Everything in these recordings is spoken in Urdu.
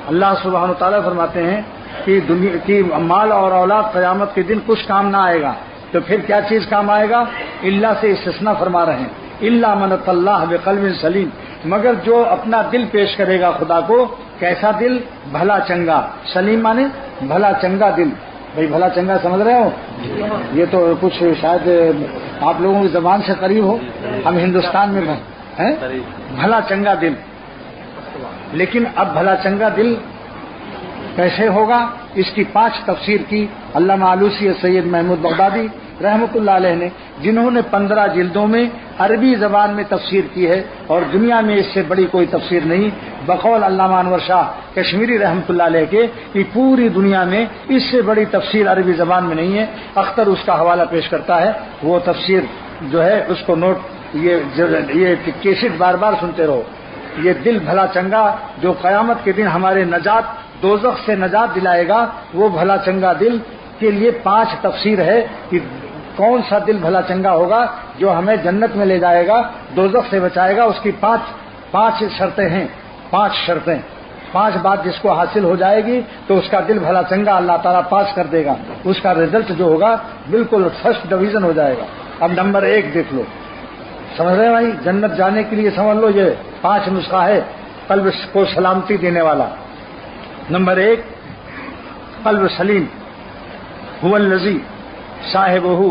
اللہ سبحانہ تعالیٰ فرماتے ہیں کہ دنیا کی مال اور اولاد قیامت کے دن کچھ کام نہ آئے گا، تو پھر کیا چیز کام آئے گا؟ اللہ سے استثناء فرما رہے ہیں، اللہ من اتى اللہ بقلب سلیم، مگر جو اپنا دل پیش کرے گا خدا کو، کیسا دل؟ بھلا چنگا، سلیم مانے بھلا چنگا دل۔ بھائی بھلا چنگا سمجھ رہے ہو؟ یہ تو کچھ شاید آپ لوگوں کی زبان سے قریب ہو، ہم ہندوستان میں ہیں بھلا چنگا دل۔ لیکن اب بھلا چنگا دل کیسے ہوگا؟ اس کی 5 تفسیر کی علامہ آلوسی سید محمود بغدادی رحمۃ اللہ علیہ نے، جنہوں نے 15 جلدوں میں عربی زبان میں تفسیر کی ہے، اور دنیا میں اس سے بڑی کوئی تفسیر نہیں، بقول علامہ انور شاہ کشمیری رحمۃ اللہ علیہ کے، کہ پوری دنیا میں اس سے بڑی تفسیر عربی زبان میں نہیں ہے۔ اختر اس کا حوالہ پیش کرتا ہے، وہ تفسیر جو ہے اس کو نوٹ، یہ کیسٹ بار بار سنتے رہو۔ یہ دل بھلا چنگا جو قیامت کے دن ہمارے نجات، دوزخ سے نجات دلائے گا، وہ بھلا چنگا دل کے لیے 5 تفسیر ہے کہ کون سا دل بھلا چنگا ہوگا جو ہمیں جنت میں لے جائے گا، دوزخ سے بچائے گا۔ اس کی 5 شرطیں ہیں، 5 شرطیں، 5 بات جس کو حاصل ہو جائے گی تو اس کا دل بھلا چنگا اللہ تعالیٰ پاس کر دے گا، اس کا رزلٹ جو ہوگا بالکل فرسٹ ڈویژن ہو جائے گا۔ اب نمبر 1 دیکھ لو، سمجھ رہے بھائی؟ جنت جانے کے لیے سمجھ لو یہ 5 نسخہ ہے قلب کو سلامتی دینے والا۔ نمبر 1 قلب سلیم، هو الذی صاحبہ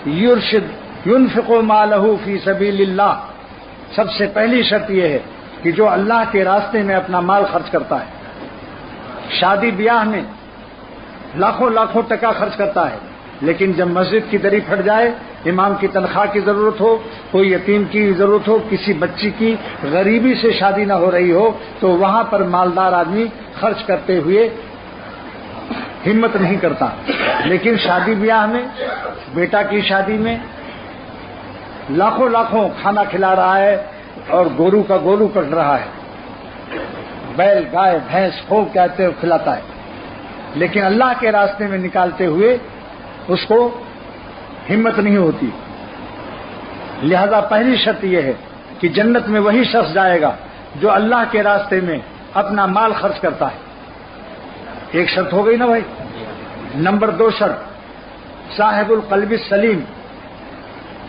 یرشد ينفق مالہ فی سبیل اللہ۔ سب سے پہلی شرط یہ ہے کہ جو اللہ کے راستے میں اپنا مال خرچ کرتا ہے، شادی بیاہ میں لاکھوں لاکھوں ٹکا خرچ کرتا ہے، لیکن جب مسجد کی دری پھٹ جائے، امام کی تنخواہ کی ضرورت ہو، کوئی یتیم کی ضرورت ہو، کسی بچی کی غریبی سے شادی نہ ہو رہی ہو، تو وہاں پر مالدار آدمی خرچ کرتے ہوئے ہمت نہیں کرتا۔ لیکن شادی بیاہ میں، بیٹا کی شادی میں لاکھوں لاکھوں کھانا کھلا رہا ہے اور گورو کا گورو کٹ رہا ہے، بیل گائے بھینس خوب کہتے ہوئے کھلاتا ہے، لیکن اللہ کے راستے میں نکالتے ہوئے اس کو ہمت نہیں ہوتی۔ لہذا پہلی شرط یہ ہے کہ جنت میں وہی شخص جائے گا جو اللہ کے راستے میں اپنا مال خرچ کرتا ہے۔ ایک شرط ہو گئی نا بھائی۔ نمبر 2 شرط صاحب القلب السلیم،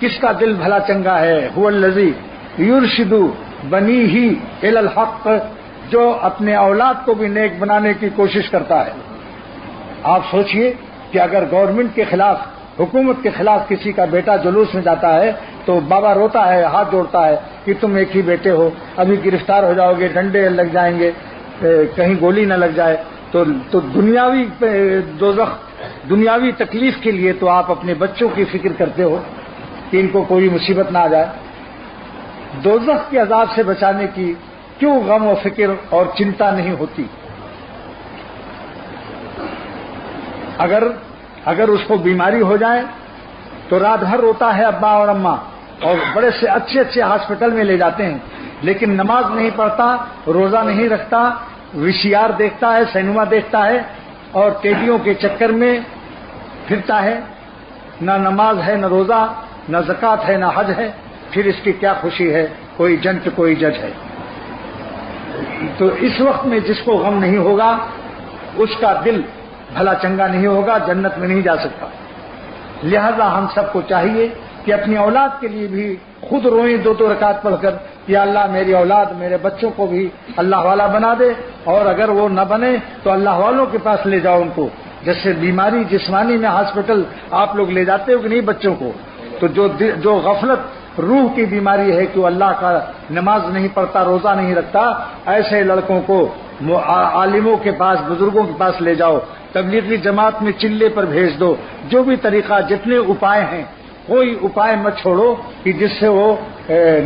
کس کا دل بھلا چنگا ہے؟ هو الذی یرشد بنیہ الی الحق، جو اپنے اولاد کو بھی نیک بنانے کی کوشش کرتا ہے۔ آپ سوچئے کہ اگر گورنمنٹ کے خلاف، حکومت کے خلاف کسی کا بیٹا جلوس میں جاتا ہے تو بابا روتا ہے، ہاتھ جوڑتا ہے کہ تم ایک ہی بیٹے ہو، ابھی گرفتار ہو جاؤ گے، ڈنڈے لگ جائیں گے، کہیں گولی نہ لگ جائے۔ تو دنیاوی دوزخ، دنیاوی تکلیف کے لیے تو آپ اپنے بچوں کی فکر کرتے ہو کہ ان کو کوئی مصیبت نہ آ جائے، دوزخ کے عذاب سے بچانے کی کیوں غم و فکر اور چنتا نہیں ہوتی؟ اگر اس کو بیماری ہو جائے تو رات بھر روتا ہے ابا اور اماں، اور بڑے سے اچھے ہاسپٹل میں لے جاتے ہیں، لیکن نماز نہیں پڑھتا، روزہ نہیں رکھتا، VCR دیکھتا ہے، سینما دیکھتا ہے، اور ٹیڈیوں کے چکر میں پھرتا ہے، نہ نماز ہے، نہ روزہ، نہ زکوٰۃ ہے، نہ حج ہے، پھر اس کی کیا خوشی ہے؟ کوئی جنٹ کوئی جج ہے۔ تو اس وقت میں جس کو غم نہیں ہوگا اس کا دل بھلا چنگا نہیں ہوگا، جنت میں نہیں جا سکتا۔ لہذا ہم سب کو چاہیے کہ اپنی اولاد کے لیے بھی خود روئیں 2 رکعت پڑھ کر، یا اللہ میری اولاد، میرے بچوں کو بھی اللہ والا بنا دے، اور اگر وہ نہ بنے تو اللہ والوں کے پاس لے جاؤ ان کو۔ جیسے بیماری جسمانی میں ہاسپٹل آپ لوگ لے جاتے ہو کہ نہیں بچوں کو، تو جو غفلت روح کی بیماری ہے کہ وہ اللہ کا نماز نہیں پڑھتا، روزہ نہیں رکھتا، ایسے لڑکوں کو عالموں کے پاس، بزرگوں کے پاس لے جاؤ، تبلیغی جماعت میں چلے پر بھیج دو، جو بھی طریقہ، جتنے اپائے ہیں، کوئی اپائے مت چھوڑو کہ جس سے وہ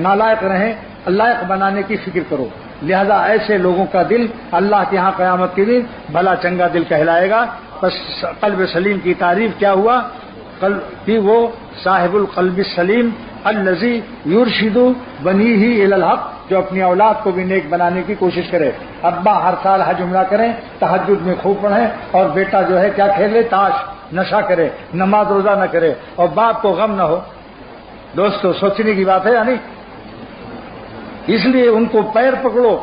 نالائق رہیں، لائق بنانے کی فکر کرو۔ لہذا ایسے لوگوں کا دل اللہ کے ہاں قیامت کے دن بھلا چنگا دل کہلائے گا۔ بس قلب سلیم کی تعریف کیا ہوا؟ کہ وہ صاحب القلب السلیم الذی یرشد بنیہ الی الحق، جو اپنی اولاد کو بھی نیک بنانے کی کوشش کرے۔ ابا ہر سال حج عمرہ کریں، تہجد میں خوب پڑھیں، اور بیٹا جو ہے کیا کھیلے؟ تاش، نشہ کرے، نماز روزہ نہ کرے، اور باپ کو غم نہ ہو۔ دوستو سوچنے کی بات ہے یا نہیں؟ اس لیے ان کو پیر پکڑو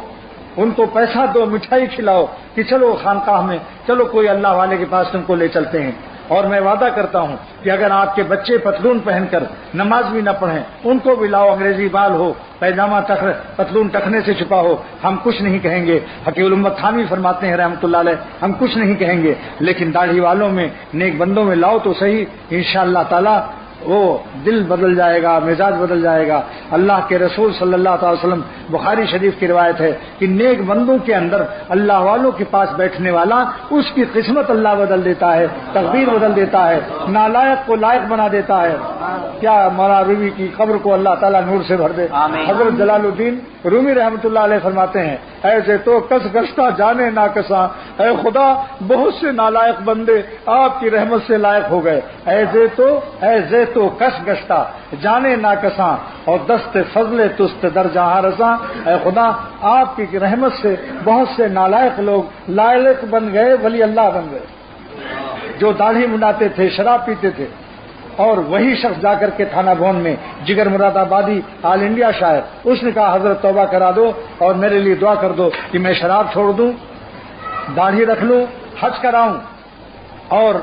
ان کو پیسہ دو، مٹھائی کھلاؤ کہ چلو خانقاہ میں، چلو کوئی اللہ والے کے پاس تم کو لے چلتے ہیں۔ اور میں وعدہ کرتا ہوں کہ اگر آپ کے بچے پتلون پہن کر نماز بھی نہ پڑھیں، ان کو بھی لاؤ، انگریزی بال ہو، پیجامہ پتلون ٹخنے سے چھپا ہو، ہم کچھ نہیں کہیں گے۔ حقیق الامت تھانوی فرماتے ہیں رحمۃ اللہ علیہ، ہم کچھ نہیں کہیں گے، لیکن داڑھی والوں میں، نیک بندوں میں لاؤ تو صحیح، انشاءاللہ تعالی وہ دل بدل جائے گا، مزاج بدل جائے گا۔ اللہ کے رسول صلی اللہ تعالی وسلم، بخاری شریف کی روایت ہے کہ نیک بندوں کے اندر اللہ والوں کے پاس بیٹھنے والا، اس کی قسمت اللہ بدل دیتا ہے، تقدیر بدل دیتا ہے، نالائق کو لائق بنا دیتا ہے۔ کیا مولانا رومی کی قبر کو اللہ تعالیٰ نور سے بھر دے۔ حضرت جلال الدین رومی رحمۃ اللہ علیہ فرماتے ہیں، ایسے تو کس گشتہ جانے نہ کساں، اے خدا بہت سے نالائق بندے آپ کی رحمت سے لائق ہو گئے، ایسے تو کس گشتہ جانے نہ کساں، اور دست فضل تست در جہاں رساں، اے خدا آپ کی رحمت سے بہت سے نالائق لوگ لائق بن گئے، ولی اللہ بن گئے۔ جو داڑھی منڈاتے تھے، شراب پیتے تھے، اور وہی شخص جا کر کے تھانہ بھون میں، جگر مراد آبادی آل انڈیا شاعر، اس نے کہا حضرت توبہ کرا دو اور میرے لیے دعا کر دو کہ میں شراب چھوڑ دوں، داڑھی رکھ لوں، حج کراؤں اور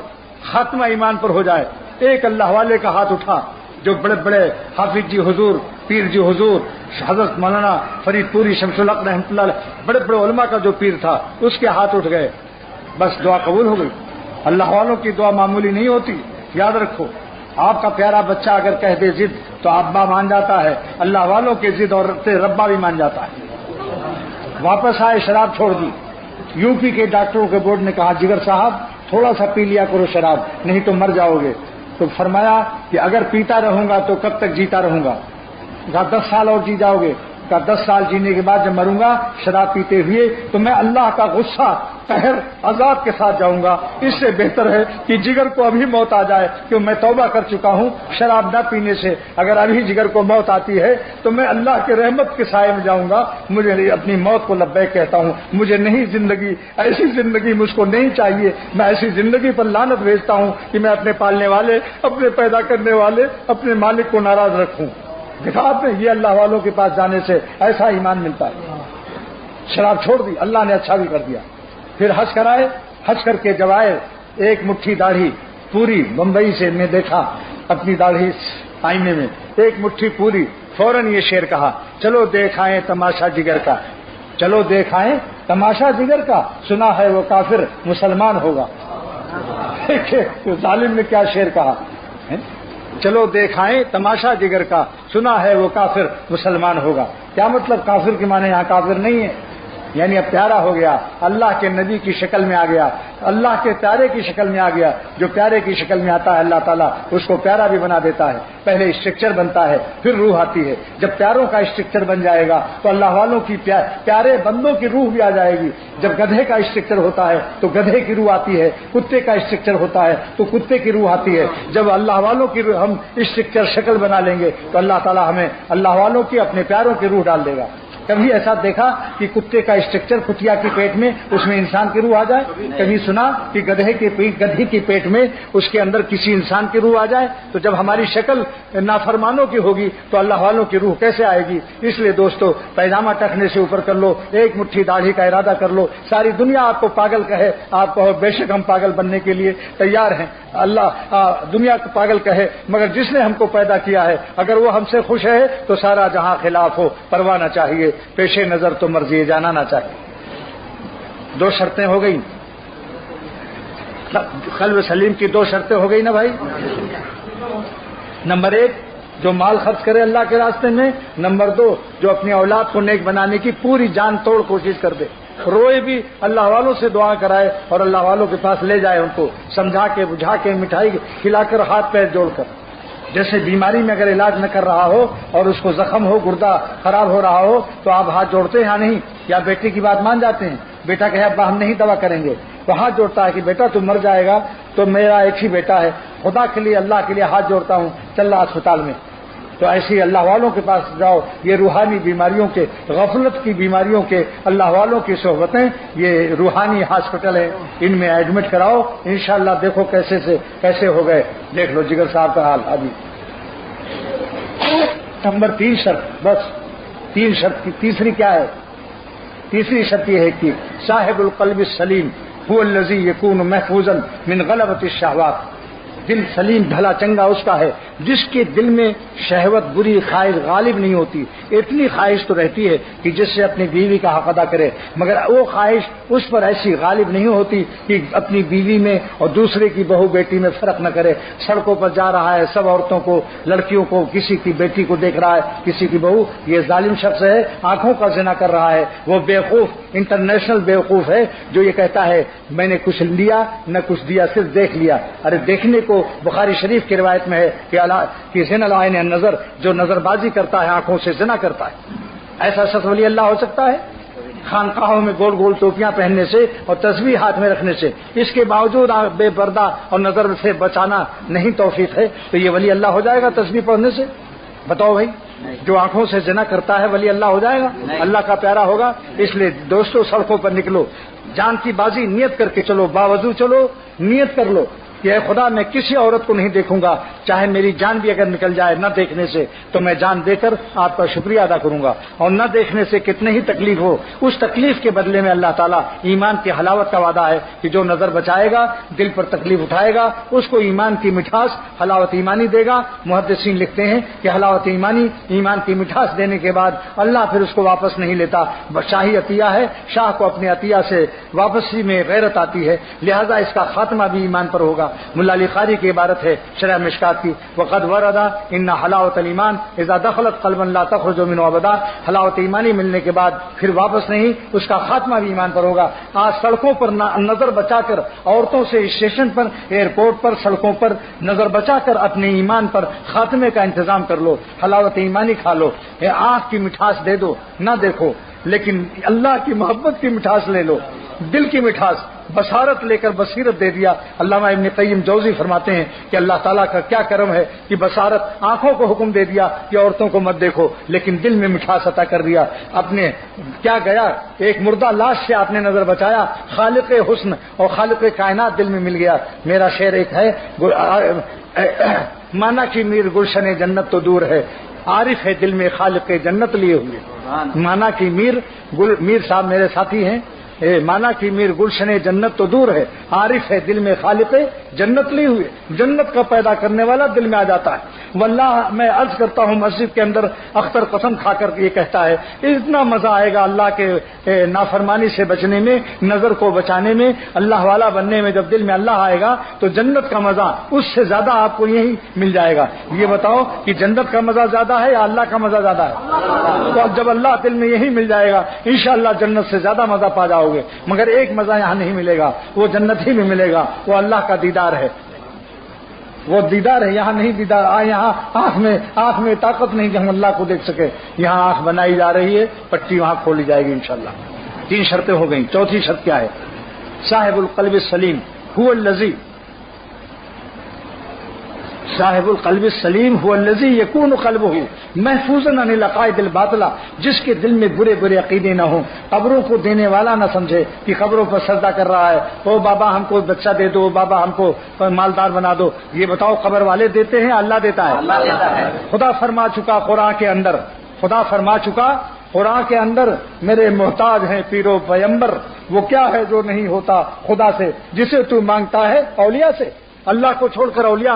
خاتمہ ایمان پر ہو جائے۔ ایک اللہ والے کا ہاتھ اٹھا، جو بڑے بڑے حافظ جی حضور، پیر جی حضور، حضرت مولانا فرید پوری شمس الحق رحمۃ اللہ علیہ، بڑے بڑے علماء کا جو پیر تھا، اس کے ہاتھ اٹھ گئے، بس دعا قبول ہو گئی۔ اللہ والوں کی دعا معمولی نہیں ہوتی، یاد رکھو۔ آپ کا پیارا بچہ اگر کہہ دے ضد تو ابا مان جاتا ہے، اللہ والوں کے ضد اور ربا بھی مان جاتا ہے۔ واپس آئے، شراب چھوڑ دی۔ یو پی کے ڈاکٹروں کے بورڈ نے کہا جگر صاحب تھوڑا سا پی لیا کرو شراب، نہیں تو مر جاؤ گے۔ تو فرمایا کہ اگر پیتا رہوں گا تو کب تک جیتا رہوں گا؟ کہا 10 سال اور جی جاؤ گے۔ کہا 10 سال جینے کے بعد جب مروں گا شراب پیتے ہوئے تو میں اللہ کا غصہ، قہر، عذاب کے ساتھ جاؤں گا۔ اس سے بہتر ہے کہ جگر کو ابھی موت آ جائے، کہ میں توبہ کر چکا ہوں شراب نہ پینے سے۔ اگر ابھی جگر کو موت آتی ہے تو میں اللہ کے رحمت کے سائے میں جاؤں گا۔ مجھے اپنی موت کو لبیک کہتا ہوں، مجھے نہیں زندگی، ایسی زندگی مجھ کو نہیں چاہیے۔ میں ایسی زندگی پر لعنت بھیجتا ہوں کہ میں اپنے پالنے والے، اپنے پیدا کرنے والے، اپنے مالک کو ناراض رکھوں۔ دیکھا آپ نے، یہ اللہ والوں کے پاس جانے سے ایسا ایمان ملتا ہے۔ شراب چھوڑ دی، اللہ نے اچھا بھی کر دیا۔ پھر حج کرائے، حج کر کے جب آئے، ایک مٹھی داڑھی پوری، بمبئی سے میں دیکھا اپنی داڑھی آئینے میں، ایک مٹھی پوری۔ فوراً یہ شعر کہا، چلو دیکھائیں تماشا جگر کا، چلو دیکھائیں تماشا جگر کا، سنا ہے وہ کافر مسلمان ہوگا۔ دیکھیں ظالم نے کیا شعر کہا، چلو دیکھائیں تماشا جگر کا، سنا ہے وہ کافر مسلمان ہوگا۔ کیا مطلب؟ کافر کے معنی یہاں کافر نہیں ہے، یعنی اب پیارا ہو گیا، اللہ کے نبی کی شکل میں آ گیا، اللہ کے پیارے کی شکل میں آ گیا۔ جو پیارے کی شکل میں آتا ہے اللہ تعالیٰ اس کو پیارا بھی بنا دیتا ہے۔ پہلے اسٹرکچر بنتا ہے، پھر روح آتی ہے۔ جب پیاروں کا اسٹرکچر بن جائے گا تو اللہ والوں کی پیارے بندوں کی روح بھی آ جائے گی۔ جب گدھے کا اسٹرکچر ہوتا ہے تو گدھے کی روح آتی ہے، کتے کا اسٹرکچر ہوتا ہے تو کتے کی روح آتی ہے۔ جب اللہ والوں کی روح ہم اسٹرکچر شکل بنا لیں گے تو اللہ تعالیٰ ہمیں اللہ والوں کی، اپنے پیاروں کی روح ڈال دے گا۔ کبھی ایسا دیکھا کہ کتے کا اسٹرکچر کتیا کے پیٹ میں اس میں انسان کی روح آ جائے؟ کبھی سنا کہ گدھے کی پیٹ میں اس کے اندر کسی انسان کی روح آ جائے؟ تو جب ہماری شکل نافرمانوں کی ہوگی تو اللہ والوں کی روح کیسے آئے گی؟ اس لیے دوستو، پیجامہ ٹکنے سے اوپر کر لو، ایک مٹھی داڑھی کا ارادہ کر لو۔ ساری دنیا آپ کو پاگل کہے، آپ کہو بے شک ہم پاگل بننے کے لیے تیار ہیں۔ اللہ دنیا کو پاگل کہے، مگر جس نے ہم کو پیدا کیا ہے اگر وہ ہم سے خوش ہے تو سارا جہاں خلاف ہو، پرواہ نہ چاہیے، پیش نظر تو مرضی جانا نہ چاہیے۔ 2 شرطیں ہو گئی، قلب سلیم کی 2 شرطیں ہو گئی نا بھائی۔ نمبر 1 جو مال خرچ کرے اللہ کے راستے میں، نمبر 2 جو اپنی اولاد کو نیک بنانے کی پوری جان توڑ کوشش کر دے، روئے بھی، اللہ والوں سے دعا کرائے اور اللہ والوں کے پاس لے جائے، ان کو سمجھا کے بجھا کے مٹھائی کھلا کر ہاتھ پیر جوڑ کر۔ جیسے بیماری میں اگر علاج نہ کر رہا ہو اور اس کو زخم ہو، گردہ خراب ہو رہا ہو تو آپ ہاتھ جوڑتے ہیں یا نہیں؟ یا بیٹے کی بات مان جاتے ہیں؟ بیٹا کہے ابا ہم نہیں دوا کریں گے تو ہاتھ جوڑتا ہے کہ بیٹا تو مر جائے گا تو میرا ایک ہی بیٹا ہے، خدا کے لیے، اللہ کے لیے ہاتھ جوڑتا ہوں، چل رہا اسپتال میں۔ تو ایسی اللہ والوں کے پاس جاؤ۔ یہ روحانی بیماریوں کے، غفلت کی بیماریوں کے اللہ والوں کی صحبتیں، یہ روحانی ہاسپٹل ہیں، ان میں ایڈمٹ کراؤ، انشاءاللہ دیکھو کیسے ہو گئے۔ دیکھ لو جگر صاحب کا حال ابھی۔ نمبر 3 شرط، بس 3 شرط کی تیسری کیا ہے؟ تیسری شرط یہ ہے کہ صاحب القلب السلیم هو الذی یکون محفوظا من غلبۃ الشہوات، دل سلیم بھلا چنگا اس کا ہے جس کے دل میں شہوت بری خواہش غالب نہیں ہوتی۔ اتنی خواہش تو رہتی ہے کہ جس سے اپنی بیوی کا حق ادا کرے، مگر وہ خواہش اس پر ایسی غالب نہیں ہوتی کہ اپنی بیوی میں اور دوسرے کی بہو بیٹی میں فرق نہ کرے۔ سڑکوں پر جا رہا ہے، سب عورتوں کو، لڑکیوں کو، کسی کی بیٹی کو دیکھ رہا ہے، کسی کی بہو، یہ ظالم شخص ہے، آنکھوں کا زنا کر رہا ہے۔ وہ بیوقوف، انٹرنیشنل بیوقوف ہے جو یہ کہتا ہے میں نے کچھ لیا نہ کچھ دیا، صرف دیکھ لیا۔ ارے دیکھنے کو بخاری شریف کی روایت میں ہے کہ زنا العین النظر، جو نظر بازی کرتا ہے آنکھوں سے زنا کرتا ہے۔ ایسا شخص ولی اللہ ہو سکتا ہے؟ خانقاہوں میں گول گول ٹوپیاں پہننے سے اور تسبیح ہاتھ میں رکھنے سے، اس کے باوجود بے پردہ اور نظر سے بچانا نہیں توفیق ہے، تو یہ ولی اللہ ہو جائے گا تسبیح پڑھنے سے؟ بتاؤ بھائی، جو آنکھوں سے زنا کرتا ہے ولی اللہ ہو جائے گا؟ اللہ کا پیارا ہوگا؟ اس لیے دوستو سڑکوں پر نکلو، جان کی بازی نیت کر کے چلو، باوضو چلو، نیت کر لو کہ اے خدا میں کسی عورت کو نہیں دیکھوں گا، چاہے میری جان بھی اگر نکل جائے نہ دیکھنے سے تو میں جان دے کر آپ کا شکریہ ادا کروں گا، اور نہ دیکھنے سے کتنے ہی تکلیف ہو، اس تکلیف کے بدلے میں اللہ تعالیٰ ایمان کی حلاوت کا وعدہ ہے کہ جو نظر بچائے گا، دل پر تکلیف اٹھائے گا، اس کو ایمان کی مٹھاس، حلاوت ایمانی دے گا۔ محدثین لکھتے ہیں کہ حلاوت ایمانی، ایمان کی مٹھاس دینے کے بعد اللہ پھر اس کو واپس نہیں لیتا، شاہی عطیہ ہے، شاہ کو اپنے عطیہ سے واپسی میں غیرت آتی ہے، لہذا اس کا خاتمہ بھی ایمان پر ہوگا۔ ملا علی قاری کی عبارت ہے شرح مشکات کی، وقد ورد ان حلاوت الایمان اذا دخلت قلبا لا تخرج منه ابدا، حلاوت ایمانی ملنے کے بعد پھر واپس نہیں، اس کا خاتمہ بھی ایمان پر ہوگا۔ آج سڑکوں پر نظر بچا کر، عورتوں سے اسٹیشن پر، ایئرپورٹ پر، سڑکوں پر نظر بچا کر اپنے ایمان پر خاتمے کا انتظام کر لو، حلاوت ایمانی کھا لو، آنکھ کی مٹھاس دے دو، نہ دیکھو، لیکن اللہ کی محبت کی مٹھاس لے لو، دل کی مٹھاس، بصارت لے کر بصیرت دے دیا۔ علامہ ابن قیم جوزی فرماتے ہیں کہ اللہ تعالیٰ کا کیا کرم ہے کہ بصارت، آنکھوں کو حکم دے دیا کہ عورتوں کو مت دیکھو، لیکن دل میں مٹھاس عطا کر دیا۔ اپنے کیا گیا، ایک مردہ لاش سے آپ نے نظر بچایا، خالق حسن اور خالق کائنات دل میں مل گیا۔ میرا شعر ایک ہے، مانا کہ میر گلشن جنت تو دور ہے، عارف ہے دل میں خالق جنت لیے ہوئے۔ مانا کہ میر صاحب میرے ساتھی ہیں، مانا کہ میر گلشن جنت تو دور ہے، عارف ہے دل میں خالق جنت لی ہوئے۔ جنت کا پیدا کرنے والا دل میں آ جاتا ہے۔ واللہ میں عرض کرتا ہوں، مسجد کے اندر اختر قسم کھا کر یہ کہتا ہے، اتنا مزہ آئے گا اللہ کے نافرمانی سے بچنے میں، نظر کو بچانے میں، اللہ والا بننے میں۔ جب دل میں اللہ آئے گا تو جنت کا مزہ اس سے زیادہ آپ کو یہی مل جائے گا۔ یہ بتاؤ کہ جنت کا مزہ زیادہ ہے یا اللہ کا مزہ زیادہ ہے؟ تو جب اللہ دل میں یہی مل جائے گا، انشاءاللہ جنت سے زیادہ مزہ پا جاؤ گے۔ مگر ایک مزہ یہاں نہیں ملے گا، وہ جنت ہی میں ملے گا، وہ اللہ کا دیدار ہے، وہ دیدار ہے، یہاں نہیں دیدار۔ یہاں آنکھ میں طاقت نہیں کہ ہم اللہ کو دیکھ سکے، یہاں آنکھ بنائی جا رہی ہے، پٹی وہاں کھولی جائے گی انشاءاللہ۔ 3 شرطیں ہو گئیں، چوتھی شرط کیا ہے؟ صاحب القلب السلیم هو الذی، صاحب القلب السلیم هو الذی یکون قلبہ محفوظا عن العقائد الباطلہ، جس کے دل میں برے برے عقیدے نہ ہوں، قبروں کو دینے والا نہ سمجھے کہ قبروں پر سجدہ کر رہا ہے، او بابا ہم کو بچہ دے دو، بابا ہم کو مالدار بنا دو۔ یہ بتاؤ قبر والے دیتے ہیں اللہ دیتا ہے؟ اللہ دیتا ہے۔ خدا فرما چکا قرآن کے اندر، خدا فرما چکا قرآن کے اندر، میرے محتاج ہیں پیر و پیمبر، وہ کیا ہے جو نہیں ہوتا خدا سے، جسے تو مانگتا ہے اولیاء سے۔ اللہ کو چھوڑ کر اولیاء،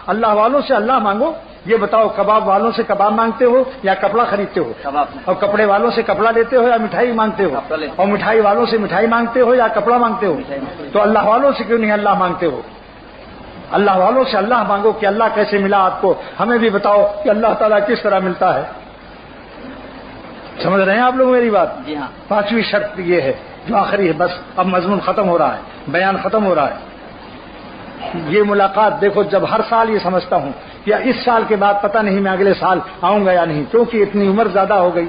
اللہ والوں سے اللہ مانگو۔ یہ بتاؤ کباب والوں سے کباب مانگتے ہو یا کپڑا خریدتے ہو؟ اور کپڑے والوں سے کپڑا لیتے ہو یا مٹھائی مانگتے ہو؟ اور مٹھائی والوں سے مٹھائی مانگتے ہو یا کپڑا مانگتے ہو؟ تو اللہ والوں سے کیوں نہیں اللہ مانگتے ہو؟ اللہ والوں سے اللہ مانگو کہ اللہ کیسے ملا آپ کو، ہمیں بھی بتاؤ کہ اللہ تعالیٰ کس طرح ملتا ہے۔ سمجھ رہے ہیں آپ لوگ میری بات؟ جی ہاں۔ 5ویں شرط یہ ہے جو آخری ہے، بس اب مضمون ختم ہو رہا ہے، بیان ختم ہو رہا ہے۔ یہ ملاقات دیکھو، جب ہر سال یہ سمجھتا ہوں کہ اس سال کے بعد پتہ نہیں میں اگلے سال آؤں گا یا نہیں، کیونکہ اتنی عمر زیادہ ہو گئی،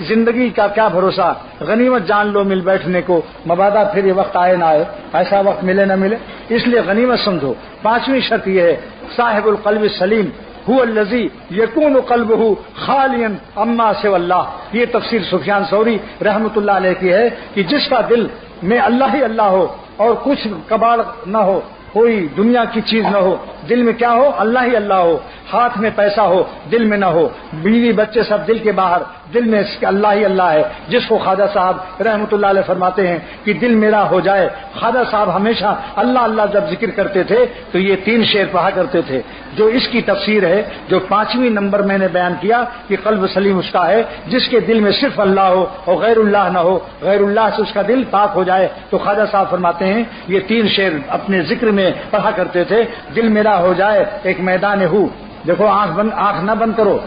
زندگی کا کیا بھروسہ، غنیمت جان لو مل بیٹھنے کو، مبادا پھر یہ وقت آئے نہ آئے، ایسا وقت ملے نہ ملے، اس لیے غنیمت سمجھو۔ 5ویں شرط یہ ہے، صاحب القلب السلیم هو الذی یکون قلبہ خالیا عما سوی اللہ۔ یہ تفسیر سفیان ثوری رحمۃ اللہ علیہ کی ہے کہ جس کا دل میں اللہ ہی اللہ ہو اور کچھ کباڑ نہ ہو، کوئی دنیا کی چیز نہ ہو، دل میں کیا ہو؟ اللہ ہی اللہ ہو، ہاتھ میں پیسہ ہو دل میں نہ ہو، بیوی بچے سب دل کے باہر، دل میں اللہ ہی اللہ ہے، جس کو خواجہ صاحب رحمۃ اللہ علیہ فرماتے ہیں کہ دل میرا ہو جائے۔ خواجہ صاحب ہمیشہ اللہ اللہ جب ذکر کرتے تھے تو یہ 3 شعر پڑھا کرتے تھے، جو اس کی تفسیر ہے، جو 5ویں نمبر میں نے بیان کیا کہ قلب سلیم اس کا ہے جس کے دل میں صرف اللہ ہو اور غیر اللہ نہ ہو، غیر اللہ سے اس کا دل پاک ہو جائے۔ تو خواجہ صاحب فرماتے ہیں یہ 3 شعر اپنے ذکر میں پڑھا کرتے تھے، دل میرا ہو جائے ایک میدان ہو، دیکھو آنکھ نہ بند کرو،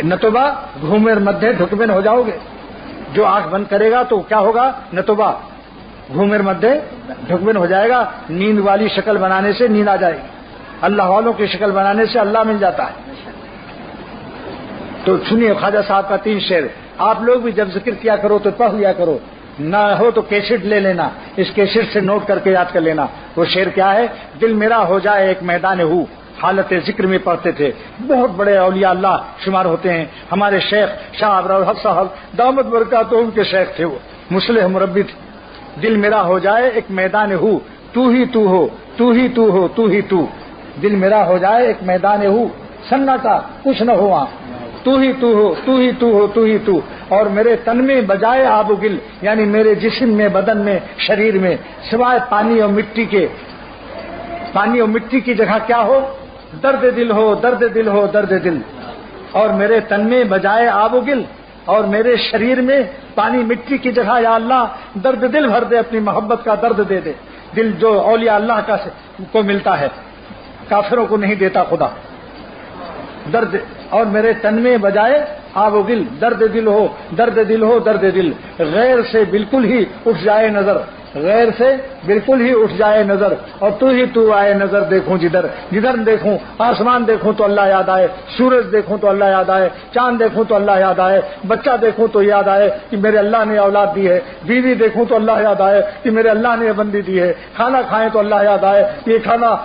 نتوبہ گھومر مدھے ڈھکبن ہو جاؤ گے، جو آنکھ بند کرے گا تو کیا ہوگا؟ نتوبہ گھومر مدھے ڈھکبن ہو جائے گا، نیند والی شکل بنانے سے نیند آ جائے گی، اللہ والوں کی شکل بنانے سے اللہ مل جاتا ہے۔ تو سنیے خواجہ صاحب کا 3 شعر، آپ لوگ بھی جب ذکر کیا کرو تو پڑھ لیا کرو، نہ ہو تو کیسٹ لے لینا، اس کیسٹ سے نوٹ کر کے یاد کر لینا۔ وہ شعر کیا ہے؟ دل میرا ہو جائے ایک میدان ہو، حالت ذکر میں پڑھتے تھے، بہت بڑے اولیاء اللہ شمار ہوتے ہیں۔ ہمارے شیخ شاہ ابرالحق صاحب دامت برکاتہم کے شیخ تھے، وہ مصلح مربی تھے۔ دل میرا ہو جائے ایک میدان ہو، تو ہی تو ہو، تو ہی تو ہو، تو ہی تو، دل میرا ہو جائے ایک میدان ہو، سناٹا کچھ نہ ہو وہاں، تو ہی تو ہو، تو ہی تو ہو، تو ہی تو، اور میرے تن میں بجائے آب و گل، یعنی میرے جسم میں، بدن میں، شریر میں سوائے پانی اور مٹی کے، پانی اور مٹی کی جگہ کیا ہو؟ درد دل ہو، درد دل ہو، درد دل، اور میرے تن میں بجائے آب و گل، اور میرے شریر میں پانی مٹی کی جگہ یا اللہ درد دل بھر دے، اپنی محبت کا درد دے دے، دل جو اولیاء اللہ کو ملتا ہے، کافروں کو نہیں دیتا خدا، درد، اور میرے تن میں بجائے آب و گل، درد دل ہو، درد دل ہو، درد دل، غیر سے بالکل ہی اٹھ جائے نظر، غیر سے بالکل ہی اٹھ جائے نظر، اور تو ہی تو آئے نظر، دیکھوں جدھر جدھر دیکھوں، آسمان دیکھوں تو اللہ یاد آئے، سورج دیکھوں تو اللہ یاد آئے، چاند دیکھوں تو اللہ یاد آئے، بچہ دیکھوں تو یاد آئے کہ میرے اللہ نے اولاد دی ہے، بیوی دیکھوں تو اللہ یاد آئے کہ میرے اللہ نے بندی دی ہے، کھانا کھائیں تو اللہ یاد آئے، یہ کھانا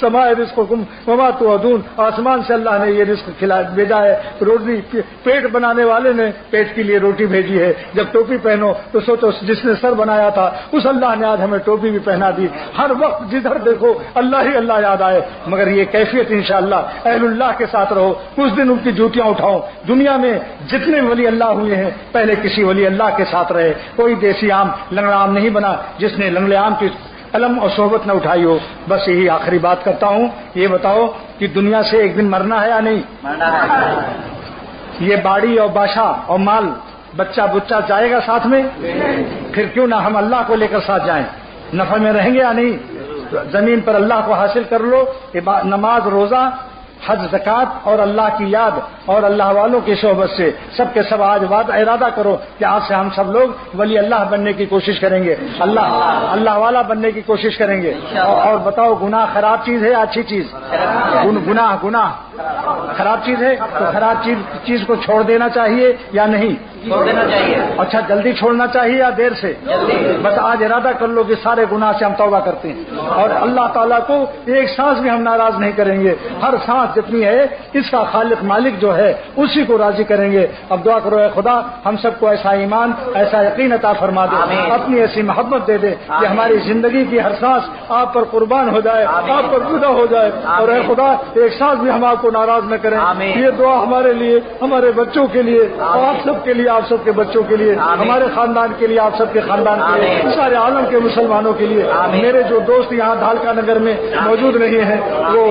سمائے رزقکم وما توعدون، آسمان سے اللہ نے یہ رزق بھیجا ہے، روٹی پیٹ بنانے والے نے پیٹ کے لیے روٹی بھیجی ہے، جب ٹوپی پہنو تو سوچو جس نے سر بنایا تھا اس اللہ نے آج ہمیں ٹوپی بھی پہنا دی، ہر وقت جدھر دیکھو اللہ ہی اللہ یاد آئے، مگر یہ کیفیت انشاءاللہ اہل اللہ کے ساتھ رہو، کچھ دن ان کی جوتیاں اٹھاؤ، دنیا میں جتنے ولی اللہ ہوئے ہیں پہلے کسی ولی اللہ کے ساتھ رہے، کوئی دیسی عام لنگڑا عام نہیں بنا جس نے لنگڑے عام کی علم اور صحبت نہ اٹھائی ہو۔ بس یہی آخری بات کرتا ہوں، یہ بتاؤ کہ دنیا سے ایک دن مرنا ہے یا نہیں؟ یہ باڑی اور بادشاہ اور مال بچہ بچہ جائے گا ساتھ میں؟ پھر کیوں نہ ہم اللہ کو لے کر ساتھ جائیں، نفع میں رہیں گے یا نہیں؟ زمین پر اللہ کو حاصل کر لو، نماز روزہ حج زکات اور اللہ کی یاد اور اللہ والوں کی صحبت سے سب کے سب آج ارادہ کرو کہ آج سے ہم سب لوگ ولی اللہ بننے کی کوشش کریں گے، اللہ والا بننے کی کوشش کریں گے۔ اور بتاؤ گناہ خراب چیز ہے یا اچھی چیز؟ گناہ خراب چیز ہے، تو خراب چیز کو چھوڑ دینا چاہیے یا نہیں؟ چھوڑ دینا چاہیے۔ اچھا جلدی چھوڑنا چاہیے یا دیر سے؟ بس آج ارادہ کر لو کہ سارے گناہ سے ہم توبہ کرتے ہیں اور اللہ تعالیٰ کو ایک سانس بھی ہم ناراض نہیں کریں گے، ہر سانس جتنی ہے اس کا خالق مالک جو ہے اسی کو راضی کریں گے۔ اب دعا کرو اے خدا ہم سب کو ایسا ایمان ایسا یقین عطا فرما دے، اپنی ایسی محبت دے دے کہ ہماری زندگی کی ہر سانس آپ پر قربان ہو جائے، آپ پر فدا ہو جائے، اور اے خدا ایک سانس بھی ہم آپ کو ناراض نہ کریں۔ یہ دعا ہمارے لیے، ہمارے بچوں کے لیے، آپ سب کے لیے، آپ سب کے بچوں کے لیے، ہمارے خاندان کے لیے، آپ سب کے خاندان کے لیے، سارے عالم کے مسلمانوں کے لیے۔ میرے جو دوست یہاں دھالکا نگر میں موجود نہیں ہیں، وہ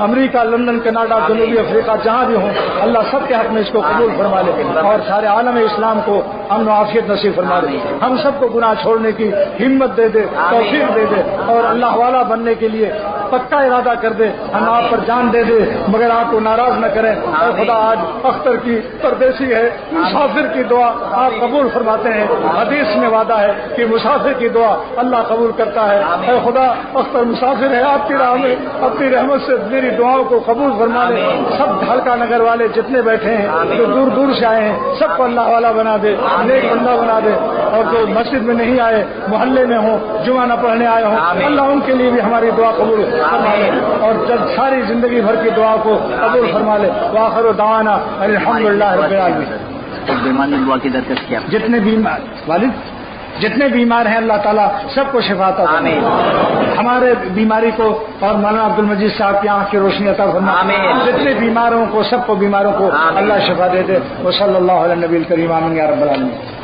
امریکہ، لندن، کینیڈا، جنوبی افریقہ جہاں بھی ہوں، اللہ سب کے حق میں اس کو قبول فرما لے اور سارے عالم اسلام کو امن و عافیت نصیب فرما دے، ہم سب کو گناہ چھوڑنے کی ہمت دے دے، توفیق دے دے، اور اللہ والا بننے کے لیے پکا ارادہ کر دے، ہم آپ پر جان دے دے مگر آپ کو ناراض نہ کریں۔ اے خدا آج اختر کی پردیسی ہے، مسافر کی دعا آپ قبول فرماتے ہیں، حدیث میں وعدہ ہے کہ مسافر کی دعا اللہ قبول کرتا ہے۔ اے خدا اختر مسافر ہے، آپ کی راہ میں اپنی رحمت سے میری دعاؤں کو قبول فرما لے۔ سب ڈھالکا نگر والے جتنے بیٹھے ہیں، جو دور دور سے آئے ہیں، سب کو اللہ والا بنا دے، نیک بندہ بنا دے، اور جو مسجد میں نہیں آئے، محلے میں ہوں، جمعہ نہ پڑھنے آئے ہوں، اللہ ان کے لیے بھی ہماری دعا قبول فرما لے اور جب ساری زندگی بھر کی دعا کو قبول فرما لے۔ وآخر دعوانا الحمدللہ رب العالمین۔ بیمار دعا کی درخواست کیا؟ جتنے بھی والد جتنے بیمار ہیں اللہ تعالیٰ سب کو شفا عطا فرمائے، ہمارے بیماری کو اور مولانا عبد المجید صاحب کی آنکھ کی روشنی عطا فرمائے، جتنے بیماروں کو سب کو بیماروں کو اللہ شفا دے دے۔ وصلی اللہ علی نبی الکریم، آمین یا رب العالمین۔